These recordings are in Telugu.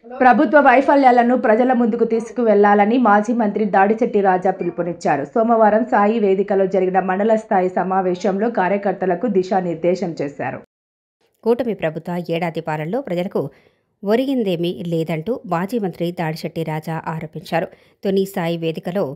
ప్రభుత్వ వైఫల్యాలను ప్రజల ముందుకు తీసుకువెళ్లాలని మాజీ మంత్రి దాడిశెట్టి రాజా పిలుపునిచ్చారు. సోమవారం సాయి వేదికలో జరిగిన మండల స్థాయి సమావేశంలో కార్యకర్తలకు దిశానిర్దేశం చేశారు. కూటమి ప్రభుత్వ ఏడాది పాలనలో ప్రజలకు ఒరిగిందేమీ లేదంటూ మాజీ మంత్రి దాడిశెట్టి రాజా ఆరోపించారు. తొని సాయి వేదికలో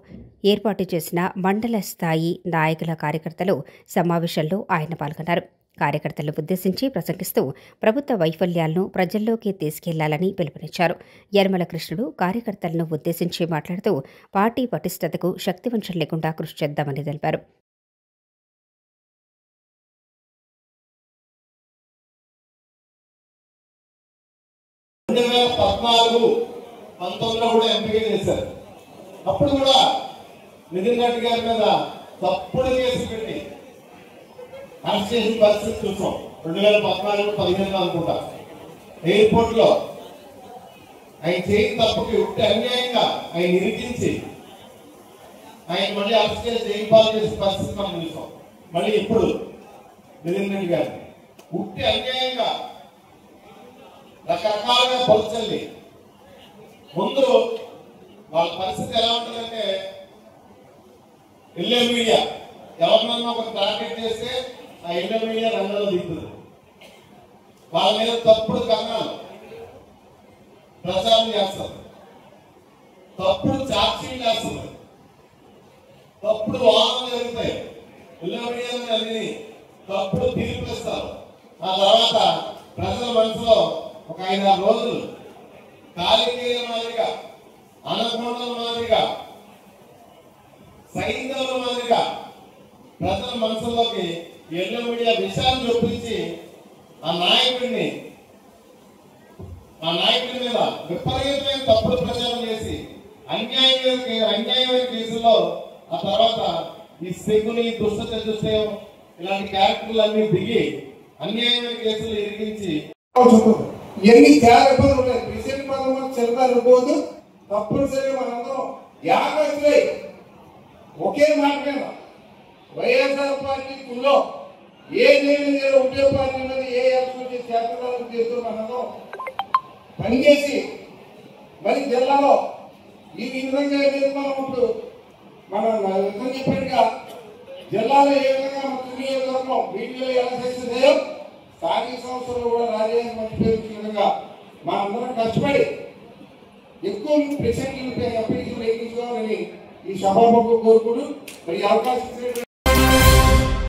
ఏర్పాటు చేసిన మండల స్థాయి నాయకుల కార్యకర్తలు సమావేశంలో ఆయన పాల్గొన్నారు. కార్యకర్తలను ఉద్దేశించి ప్రసంగిస్తూ ప్రభుత్వ వైఫల్యాలను ప్రజల్లోకి తీసుకెళ్లాలని పిలుపునిచ్చారు. యనమల కృష్ణుడు కార్యకర్తలను ఉద్దేశించి మాట్లాడుతూ పార్టీ పటిష్టతకు శక్తివంచం లేకుండా కృషి చేద్దామని తెలిపారు. అప్పుడు కూడా నితిన్ రెడ్డి గారి మీద తప్పుడు కేసు పెట్టి అరెస్ట్ చేసిన పరిస్థితి చూసాం. 2014-15 అనుకుంటా ఎయిర్పోర్ట్ లో ఆయన చేయని తప్పుకి ఉట్టి అన్యాయంగా ఆయన ఇరికించి ఆయన మళ్ళీ అరెస్ట్ చేసి జైలు పాలు చేసిన పరిస్థితి మనం చూసాం. మళ్ళీ ఇప్పుడు నితిన్ రెడ్డి గారు ఉట్టి అన్యాయంగా రకరకాలుగా పలుచల్లి ముందు వాళ్ళ పరిస్థితి ఎలా ఉంటుందంటే ఎల్లో మీడియా ఎవరినన్నా ఒక టార్గెట్ చేస్తే ఆ ఎల్లో మీడియా రంగంలో దిగుతుంది. వాళ్ళ మీద తప్పుడు కథనాలు ప్రచారం చేస్తారు, తప్పుడు చార్జీలు చేస్తారు, తప్పుడు వాదనలు జరుగుతాయి. ఎల్లో మీడియా అన్ని తప్పుడు తీర్పులు ఇస్తారు. ఆ తర్వాత ప్రజల మనసులో ఒక 5-6 రోజులు కాలికేయుల మాదిరిగా, అనకొండల మాదిరిగా, సైంధవుల మాదిరిగా ప్రజల మనసుల్లోకి ఎల్లో మీడియా విషయాన్ని చూపించి ఆ నాయకుడి మీద విపరీతమైన తప్పుడు ప్రచారం చేసి అన్యాయమైన కేసుల్లో ఆ తర్వాత ఈ శకుని దుష్ట చతుష్టయం ఇలాంటి క్యారెక్టర్లన్నీ దిగి అన్యాయమైన కేసులు ఇరికించి ఎన్ని చాలా ఇబ్బందులు ఉన్నాయి. ప్రెసిడెంట్ పదవి చెల్లుతారు తప్పనిసరిగా మనందరం యాభై ఒకే మాట మీద వైఎస్ఆర్ పార్టీలో ఏ నిర్ణయం ఒకే పార్టీ మీద ఏ అభివృద్ధి చేపట్టాలని చేస్తూ మనందరం పనిచేసి మరి జిల్లాలో ఈ విధంగా మనం ఇప్పుడు మనం చెప్పినట్టుగా జిల్లాలో ఏ విధంగా మన నియోజకవర్గం వీటిలో ఎలా చేస్తుందో స్థానిక సంస్థలు కూడా రాజకీయాన్ని మంచి పేరు విధంగా మనందరం కష్టపడి ఎక్కువ ప్రెసిడెంట్లు ఎంపీలు వేయించుకోవాలని ఈ సభాముఖంగా కోరుకుంటూ మరి అవకాశం